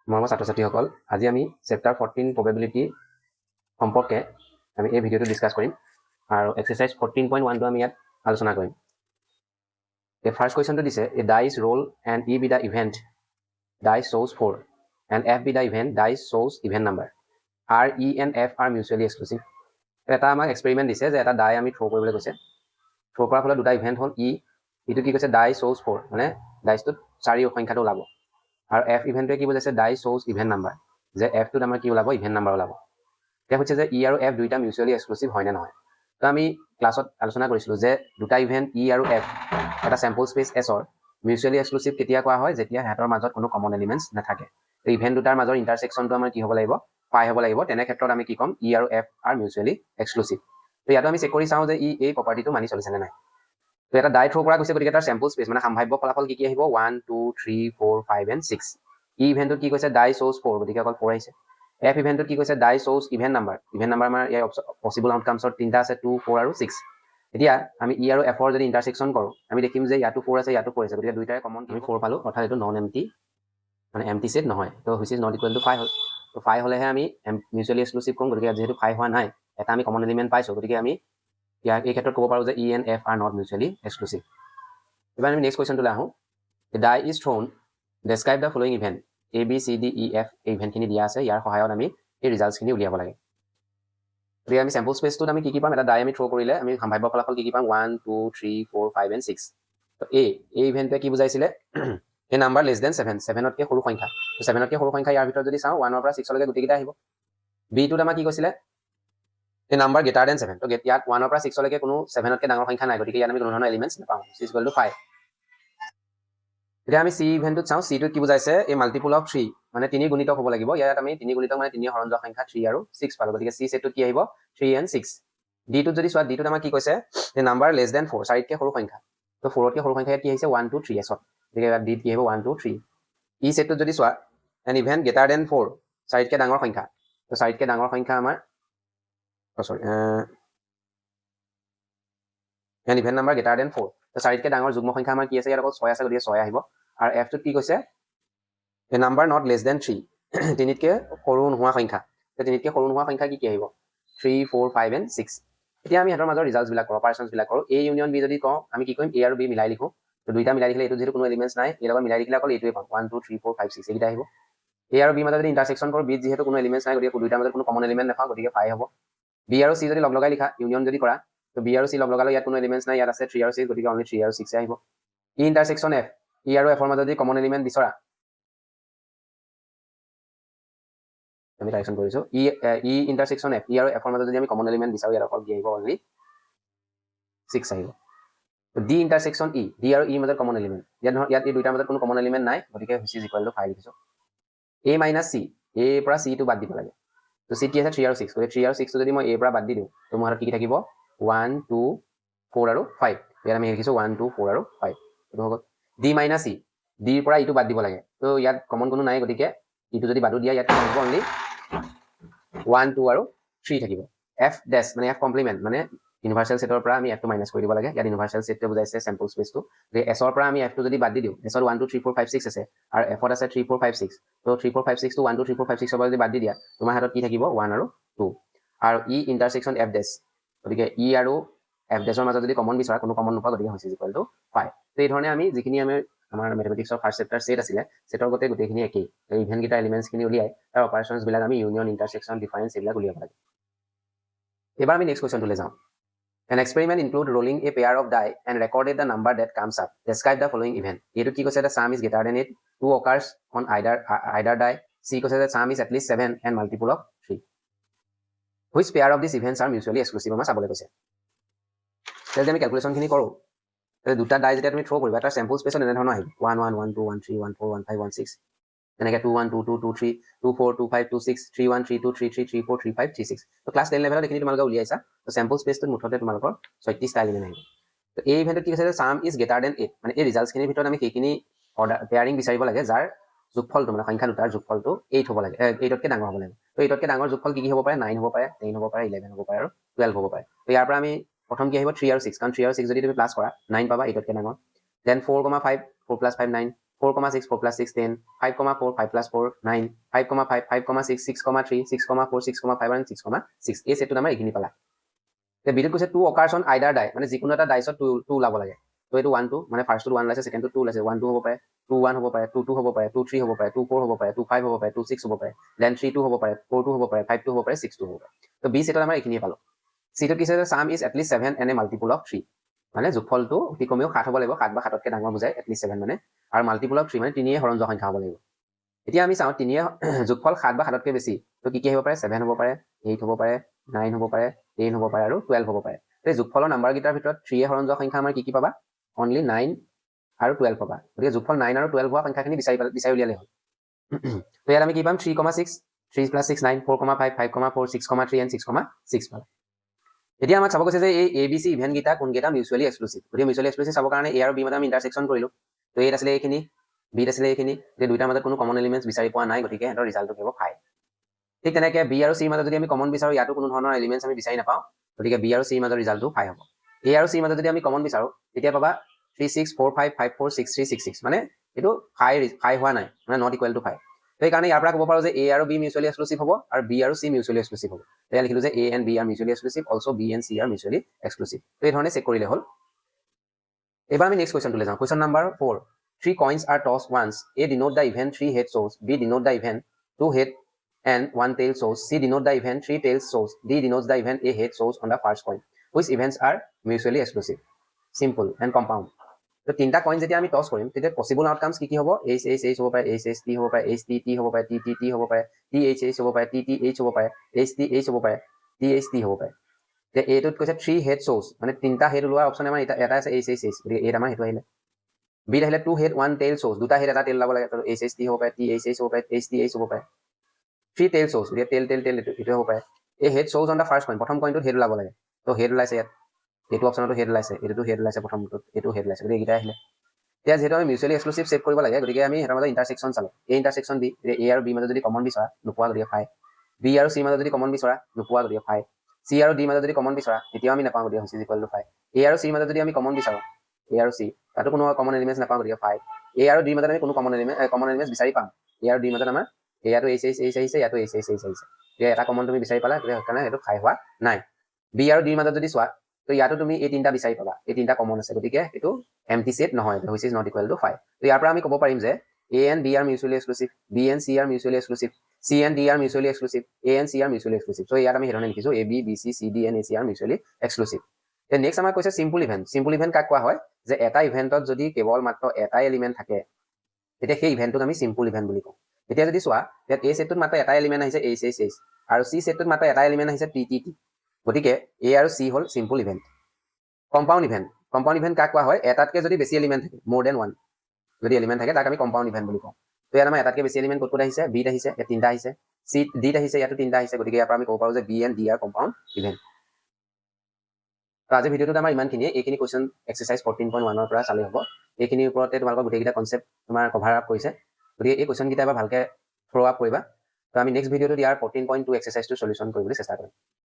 মৰমৰ ছাত্ৰ ছাত্ৰীসকল, আজি আমি চেপ্টাৰ 14 প্ৰবেবিলিটি সম্পৰ্কে আমি এই ভিডিঅ'টো ডিছকাছ কৰিম আৰু এক্সাৰচাইজ 14.1টো আমি ইয়াত আলোচনা কৰিম। এই ফাৰ্ষ্ট কুৱেশ্যনটো দিছে, a dice roll and E be the event dice শ্ব'জ 4 and F be the event dice শ্ব'জ ইভেণ্ট নাম্বাৰ আৰ E and F are mutually exclusive. এটা আমাক এক্সপেৰিমেণ্ট দিছে যে এটা ডাই আমি থ্ৰ' কৰিবলৈ কৈছে। থ্ৰ' কৰাৰ ফলত দুটা ইভেণ্ট হ'ল ইটো কি কৈছে ডাই শ্ব'জ 4 মানে ডাইচটোত 4 সংখ্যাটো ওলাব আৰু এফ ইভেণ্টটোৱে কি বুজাইছে ডাই শ্ব'জ ইভেণ্ট নাম্বাৰ যে এফটোত আমাৰ কি ওলাব ইভেণ্ট নাম্বাৰ ওলাব। এতিয়া হৈছে যে ই আৰু এফ দুইটা মিউচুৱেলি এক্সক্লুচিভ হয় নে নহয়। তো আমি ক্লাছত আলোচনা কৰিছিলোঁ যে দুটা ইভেণ্ট ই আৰু এফ এটা চেম্পল স্পেচ এছৰ মিউচুৱেলি এক্সক্লুচিভ কেতিয়া কোৱা হয়, যেতিয়া সিহঁতৰ মাজত কোনো কমন এলিমেণ্টছ নাথাকে। তো ইভেণ্ট দুটাৰ মাজৰ ইণ্টাৰচেকশ্যনটো আমাৰ কি হ'ব লাগিব, পাই হ'ব লাগিব। তেনে ক্ষেত্ৰত আমি কি ক'ম, ই আৰু এফ আৰ মিউচুৱেলি এক্সক্লুচিভ। তো ইয়াতো আমি চেক কৰি চাওঁ যে এই প্ৰপাৰ্টিটো মানি চলিছে নে নাই। তো এটা ডাই থ্ৰ' কৰা গৈছে, গতিকে তাৰ চেম্পল স্পেচ মানে সাম্ভাৱ্য ফলাফল কি আহিব 1 2 3 4 5 and 6। ই ইভেণ্টত কি কৈছে ডাই শ্ব'জ 4, গতিকে অকল 4 আহিছে। এফ ইভেণ্টত কি কৈছে ডাই শ্ব'জ ইভেণ্ট নাম্বাৰ আমাৰ ইয়াৰ পচিবল আউটকামছৰ 3টা আছে, 2 4 আৰু 6। এতিয়া আমি ই আৰু এফৰ যদি ইণ্টাৰচেকশ্যন কৰোঁ, আমি দেখিম যে ইয়াতো 4 আছে ইয়াতো 4 আছে, গতিকে দুইটাৰে কমন আমি 4 পালোঁ, অৰ্থাৎ এইটো নন এমটি মানে এমটি ছেট নহয়। তো which is not equal to 5 হ'ল। তো 5 হ'লেহে আমি মিউচুৱেলি এক্সক্লুচিভ ক'ম, গতিকে যিহেতু 5 হোৱা নাই, এটা আমি কমন এলিমেণ্ট পাইছোঁ, গতিকে আমি ইয়াৰ এই ক্ষেত্ৰত ক'ব পাৰোঁ যে E and F are not mutually exclusive. এবাৰ আমি নেক্সট কুৱেশ্যনটোলৈ আহোঁ। Die is thrown, describe the following event A B C D E F. এই ইভেণ্টখিনি দিয়া আছে, ইয়াৰ সহায়ত আমি এই ৰিজাল্টছখিনি উলিয়াব লাগে। গতিকে আমি চেম্পল স্পেচটোত আমি কি পাম, এটা ডাই আমি থ্ৰ' কৰিলে আমি সাম্ভাৱ্য ফলাফল কি পাম 1 2 3 4 5 and 6। তো এই ইভেণ্টটোৱে কি বুজাইছিলে, এই নাম্বাৰ লেছ দেন 7, 7তকৈ সৰু সংখ্যা। তো 7তকৈ সৰু সংখ্যা ইয়াৰ ভিতৰত যদি চাওঁ 1ৰ পৰা 6লৈকে গোটেইকেইটা আহিব। বিটোত আমাৰ কি কৈছিলে, এই নাম্বাৰ গ্ৰেটাৰ দেন 7। তো ইয়াত 1ৰ পৰা 6লৈকে কোনো 7তকৈ ডাঙৰ সংখ্যা নাই, গতিকে ইয়াত আমি কোনো ধৰণৰ এলিমেণ্টছ নাপাওঁ। Is equal to 5। এতিয়া আমি চি ইভেণ্টটোত চাওঁ, চিটোত কি বুজাইছে, এই মাল্টিপুল অফ 3 মানে 3 গুণিতক হ'ব লাগিব। ইয়াত আমি 3 গুণিতক মানে 3 হৰণ যোৱা সংখ্যা 3 আৰু 6 পালোঁ, গতিকে চি ছেটটোত কি আহিব 3 and 6। ডিটোত যদি চোৱা, ডিটোত আমাৰ কি কৈছে, এই নাম্বাৰ লেছ দেন 4, 4তকৈ সৰু সংখ্যা। তো 4তকৈ সৰু সংখ্যা কি আহিছে 1 2 3 এছত, গতিকে ইয়াত ডিত কি আহিব 1 2 3। ই ছেটটোত যদি চোৱা, এন ইভেণ্ট গ্ৰেটাৰ দেন 4, 4তকৈ ডাঙৰ সংখ্যা। তো 4তকৈ ডাঙৰ সংখ্যা আমাৰ N event number greater than 4। তো 4তকৈ ডাঙৰ যুগ্ম সংখ্যা আমাৰ কি আছে, ইয়াত অকল 6 আছে, গতিকে 6 আহিব। আৰু এফটোত কি কৈছে, এ নাম্বাৰ নট লেছ দেন 3, 3তকৈ সৰু নোহোৱা সংখ্যা। তো 3তকৈ সৰু নোহোৱা সংখ্যা কি আহিব 3 4 5 and 6। এতিয়া আমি সিহঁতৰ মাজৰ ৰিজাল্টছবিলাক কৰোঁ, অপাৰেশ্যনছবিলাক কৰোঁ। এ ইউনিয়ন বি যদি কওঁ, আমি কি কৰিম, এ আৰু বি মিলাই লিখোঁ। তো দুইটা মিলাই লিখিলে এইটো যিহেতু কোনো এলিমেণ্টছ নাই, এই লগত মিলাই লিখিলে অকল এইটোৱে পাম 1 2 3 4 5 6 এইকেইটা আহিব। এ আৰু বি মাজত যদি ইণ্টাৰচেকশ্যন কৰোঁ, বিত যিহেতু কোনো এলিমেণ্টছ নাই, গতিকে দুইটাৰ মাজত কোনো কমন এলিমেণ্ট নাপাওঁ, গতিকে 5 হ'ব। বি আৰু চি যদি লগ লগাই লিখা, ইউনিয়ন যদি কৰা, তো বি আৰু চি লগ লগালে ইয়াত কোনো এলিমেণ্টছ নাই, ইয়াত আছে 3 আৰু 6, গতিকে অনলি 3 আৰু 6 আহিব। ই ইণ্টাৰচেকশ্যন এফ, ই আৰু এফৰ মাজত যদি কমন এলিমেণ্ট বিচৰা, আমি কাৰেকশ্যন কৰিছোঁ, ই ইণ্টাৰচেকশ্যন এফ, ই আৰু এফৰ মাজত যদি আমি কমন এলিমেণ্ট বিচাৰোঁ, ইয়াত অকল কি আহিব অনলি 6 আহিব। ডি ইণ্টাৰচেকশ্যন ই, ডি আৰু ইৰ মাজত কমন এলিমেণ্ট, ইয়াত এই দুইটাৰ মাজত কোনো কমন এলিমেণ্ট নাই, গতিকে হুইচ ইজ ইকুৱেল টু 5 লিখিছোঁ। এ মাইনাছ চি, এৰ পৰা চিটো বাদ দিব লাগে। তো চি কি আছে 3 আৰু 6, গতিকে 3 আৰু 6টো যদি মই এৰ পৰা বাদ দি দিওঁ, তো মোৰ হাতত কি থাকিব 1 2 4 আৰু 5। ইয়াত আমি লিখিছোঁ 1 2 4 আৰু 5, এইটো হৈ গ'ল। ডি মাইনাছ ই, ডিৰ পৰা ইটো বাদ দিব লাগে। তো ইয়াত কমন কোনো নাই, গতিকে ইটো যদি বাদো দিয়া, ইয়াত কি থাকিব অনলি 1 2 আৰু 3 থাকিব। এফ ডেছ মানে এফ কমপ্লিমেণ্ট মানে ইউনিভাৰ্চেল ছেটৰ পৰা আমি এফটো মাইনাছ কৰি দিব লাগে। ইয়াত ইউনিভাৰ্চেল ছেটটোৱে বুজাইছে চেম্পল স্পেচটো, গতিকে এছৰ পৰা আমি এফটো যদি বাদ দি দিওঁ, এছৰ 1 2 3 4 5 6 আছে আৰু এফত আছে 3 4 5 6। তো 3 4 5 6টো 1 2 3 4 5 6ৰ পৰা যদি বাদ দি দিয়া, তোমাৰ হাতত কি থাকিব 1 আৰু 2। আৰু ই ইণ্টাৰচেকশ্যন এফ ডেছ, গতিকে ই আৰু এফ ডেছৰ মাজত যদি কমন বিচৰা, কোনো কমন নোপোৱা, গতিকে হৈছে ইকুৱেল টু 5। তো এই ধৰণে আমি যিখিনি আমাৰ মেথমেটিক্সৰ ফাৰ্ষ্ট চেপ্টাৰ ছেট আছিলে, ছেটৰ গোটেইখিনি একেই। ইভেণ্টকেইটা এলিমেণ্টছখিনি উলিয়াই তাৰ অপাৰেশ্যনছবিলাক আমি ইউনিয়ন ইণ্টাৰচেকশ্যন ডিফাৰেঞ্চ এইবিলাক উলিয়াব লাগে। এবাৰ আমি নেক্সট কুৱেশ্যনটোলৈ যাওঁ। An experiment include rolling a pair of die and recorded the number that comes up. Describe the following event. এইটো কি কৈছে, the sum is greater than 8, 2 occurs on either die. C কৈছে the sum is at least 7 and multiple of 3. Which pair of these events are mutually exclusive? আমাৰ চাবলৈ কৈছে। তেতিয়া আমি কেলকুলেশ্যনখিনি কৰোঁ, দুটা ডাই যেতিয়া তুমি থ্ৰ' কৰিবা, তাৰ চেম্পল স্পেচত এনেধৰণৰ আহিব 1 1 1 2 1 3 1 4 1 5 1 6, এনেকৈ 2 1 2 2 2 3 2 4 2 5 2 6 3 1 3 2 3 3 3 4 3 5 3 6। তো ক্লাছ 10 লেভেলত এইখিনি তোমালোকে উলিয়াইছা। তো চেম্পল স্পেচটোত মুঠতে তোমালোকৰ 36টা এলিমেণ্ট আহিব। তো এই ইভেণ্টত কি কৈছে, চাম ইজ গ্ৰেটাৰ দেন 8, মানে এই ৰিজাল্টছখিনিৰ ভিতৰত আমি সেইখিনি পেয়াৰিং বিচাৰিব লাগে যাৰ যোগফলটো মানে সংখ্যা দুটাৰ যোগফলটো 8 হ'ব লাগে, 8তকৈ ডাঙৰ হ'ব লাগে। তো 8তকৈ ডাঙৰ যোগফল কি হ'ব পাৰে, 9 হ'ব পাৰে, 10 হ'ব পাৰে, 11 হ'ব পাৰে আৰু 12 হ'ব পাৰে। তো ইয়াৰ পৰা আমি প্ৰথম কি আহিব 3 আৰু 6, কাৰণ 3 আৰু 6 যদি তুমি প্লাছ কৰা 9 পাবা 8তকৈ ডাঙৰ। দেন 4 5, 4 + 5 9, 4,6 4 plus 6 10 5,4 5 plus 4 9 5,5 5,6 6,3 6,4 6,5 and 6,6 এই সেটটো আমাৰ এইখিনি পালা তে বিটোত কৈছে টু অকাৰ্ছ অন আইডাৰ ডাই মানে যিকোনো এটা ডাইছত টু ওলাব লাগে তো এইটো 1 2 মানে ফাৰ্ষ্টটো 1 ওলাইছে সেকেন্ডটো 2 ওলাইছে 1 2 হ'ব পাৰে 2 1 হ'ব পাৰে 2 2 হ'ব পাৰে 2 3 হ'ব পাৰে 2 4 হ'ব পাৰে 2 5 হ'ব পাৰে 2 6 হ'ব পাৰে দেন 3 2 হ'ব পাৰে 4 2 হ'ব পাৰে 5 2 হ'ব পাৰে 6 2 হ'ব পাৰে তো বি সেটত আমাৰ এইখিনিয়ে পালো সিটোত কি আছে সাম is at list 7 and A multiple of 3 মানে যোগফলটো অতি কমেও 7 হ'ব লাগিব 7 বা 7তকৈ ডাঙৰ বুজায় এট লিষ্ট 7 মানে আৰু মাল্টিপল অফ 3 মানে 3 হৰণ যোৱা সংখ্যা হ'ব লাগিব এতিয়া আমি চাওঁ 3 যোগফল 7 বা 7তকৈ বেছি তো কি হ'ব পাৰে 7 হ'ব পাৰে 8 হ'ব পাৰে 9 হ'ব পাৰে 10 হ'ব পাৰে আৰু 12 হ'ব পাৰে তো যোগফলৰ নাম্বাৰকেইটাৰ ভিতৰত 3 হৰণ যোৱা সংখ্যা আমাৰ কি পাবা অনলি 9 আৰু 12 পাবা গতিকে যোগফল 9 আৰু 12 হোৱা সংখ্যাখিনি বিচাৰি উলিয়ালে হ'ল তো ইয়াত আমি কি পাম 3,6 3 plus 6 9 4,5 5,4 6,3 and 6,6 পাম এতিয়া আমাক চাব কৈছে যে এই এ বি চি ইভেন্ট কেইটা কোনকেইটা মিউচুৱেলি এক্সক্লুসিভ গতিকে মিউচুৱেলি এক্সক্লুসিভ চাবৰ কাৰণে এ আৰু বি মাজত আমি ইণ্টাৰসেকশ্যন কৰিলো তো এত আছিলে এইখিনি বিত আছিলে এইখিনি যে দুইটাৰ মাজত কোনো কমন এলিমেণ্টছ বিচাৰি পোৱা নাই গতিকে এটাৰ ৰিজাল্টটো হ'ব 5 ঠিক তেনেকৈ বি আৰু চিৰ মাজত যদি আমি কমন বিচাৰো ইয়াতো কোনো ধৰণৰ এলিমেণ্টছ আমি বিচাৰি নাপাওঁ গতিকে বি আৰু চিৰ মাজৰ ৰিজাল্টটো 5 হ'ব এ আৰু চিৰ মাজত যদি আমি কমন বিচাৰো তেতিয়া পাবা 3 6 4 5 5 4 6 3 6 6 মানে এইটো 5 হোৱা নাই মানে নট ইকুৱেল টু 5 তো এইকাৰণে ইয়াৰ পৰা ক'ব পাৰো যে এ আৰু বি মিউচুৱেলি এক্সক্লুসিভ হ'ব আৰু বি আৰু চি মিউচুৱেলি এক্সক্লুসিভ হ'ব তেতিয়া লিখিলো যে A and B are mutually exclusive also B and C are mutually exclusive তো এই ধৰণে চেক কৰিলে হ'ল এবাৰ আমি নেক্সট কুৱেশ্যনটোলৈ যাওঁ question number 4 3 coins are tossed once a denote the event 3 head shows b denote the event 2 head and 1 tail shows c denote the event 3 tails shows d denotes the event a head shows on the first coin which events are mutually exclusive simple and compound তো তিনটা coin যেতিয়া আমি toss কৰিম তেতিয়া possible outcomes কি হ'ব h h h হ'ব পাৰে h h t হ'ব পাৰে h t t হ'ব পাৰে t t t হ'ব পাৰে t h h হ'ব পাৰে t t h হ'ব পাৰে h t h হ'ব পাৰে t h t হ'ব পাৰে যে এটোত কৈছে 3 হেড shows মানে তিনটা হেড ওলোৱা অপচন আমাৰ এটা আছে h h h গতিকে এট আমাৰ হেতু আহিলে বি আহিলে 2 হেড 1 টেইল shows দুটা হেড এটা টেইল লাব লাগে তো h h t হ'ব পাৰে t h h হ'ব পাৰে h t h হ'ব পাৰে 3 টেইল shows গতিকে টেইল এটো হ'ব পাৰে এই head shows on the first coin প্ৰথম কইনটোত হেড লাব লাগে তো হেড ওলাইছে ইয়াত এইটো অপচনটো হেড ওলাইছে এইটো হেড ওলাইছে প্ৰথমটোত এইটো হেড ওলাইছে গতিকে এইটা আহিলে এতিয়া যেহেতু আমি মিউচুৱেলি এক্সক্লুসিভ চেক কৰিব লাগে গতিকে আমি হেতৰ মাজত ইন্টাৰসেকশ্যন চালো এই ইন্টাৰসেকশ্যন দি এ আৰু বি মাজত যদি কমন বিচৰা নোপোৱা গতিকে 5 বি আৰু চি মাজত যদি কমন বিচৰা নোপোৱা গতিকে 5 চি আৰু ডি মাজত যদি কমন বিচৰা এতিয়াও আমি নাপাওঁ গতিকে হৈছে ইকুৱেল টু 5 এ আৰু চি মাজত যদি আমি কমন বিচাৰো এ আৰু চি তাতো কোনো কমন এলিমেন্টছ নাপাওঁ গতিকে 5 এ আৰু ডি মাজত আমি কোনো কমন এলিমেন্টছ বিচাৰি পাম এ আৰু ডি মাজত আমাৰ এয়াটো h h h আহিছে ইয়াতো h h h আহিছে যে এটা কমন তুমি বিচাৰি পালা কাৰণে এটো খাই হোৱা নাই বি আৰু ডিৰ মাজত যদি চোৱা তো ইয়াতো তুমি এই তিনটা বিচাৰি পাবা এই তিনটা কমন আছে গতিকে এটো এম্পটি সেট নহয় which is not equal to 5 তো ইয়াৰ পৰা আমি ক'ব পাৰিম যে a and b are mutually exclusive b and c are mutually exclusive c and d are mutually exclusive a and c are mutually exclusive so ইয়াত আমি হেৰণে লিখিছো a b b c c d and a c are mutually exclusive তে next আমাৰ কৈছে simple event কাক কোৱা হয় যে এটা ইভেন্টত যদি কেৱল মাত্ৰ এটা এলিমেন্ট থাকে তেতিয়া সেই ইভেন্টটোক আমি সিম্পল ইভেন্ট বুলি কওঁ এতিয়া যদি চোৱা ইয়াত a সেটটোত মাত্ৰ এটা এলিমেন্ট আহিছে h h h আৰু c সেটটোত মাত্ৰ এটা এলিমেন্ট আহিছে t t t গতিকে a আৰু c হল সিম্পল ইভেন্ট কম্পাউণ্ড ইভেন্ট কাক কোৱা হয় এটাতকৈ যদি বেছি এলিমেন্ট থাকে মোৰ দেন 1 যদি এলিমেন্ট থাকে তাক আমি কম্পাউণ্ড ইভেন্ট বুলি কওঁ তো ইয়াত আমাৰ এটাতকৈ বেছি এলিমেন্ট ক'ত আহিছে বিত আহিছে ইয়াত তিনটা আহিছে চি ডিত আহিছে ইয়াতো তিনটা আহিছে গতিকে ইয়াৰ পৰা আমি ক'ব পাৰো যে B and D are compound event তো আজি ভিডিঅ'টোত আমাৰ ইমানখিনিয়ে এইখিনি কুৱেশ্যন এক্সাৰচাইজ 14.1 ৰ পৰা চালে হ'ব এইখিনিৰ ওপৰতে তোমালোকৰ গোটেইকেইটা কনচেপ্ট তোমাৰ কভাৰ আপ কৰিছে গতিকে এই কুৱেশ্যনকেইটা এবাৰ ভালকৈ থ্ৰ' আপ কৰিবা তো আমি নেক্সট ভিডিঅ'টোত ইয়াৰ 14.2 এক্সাৰচাইজটো সলিউশ্যন কৰিবলৈ চেষ্টা কৰিম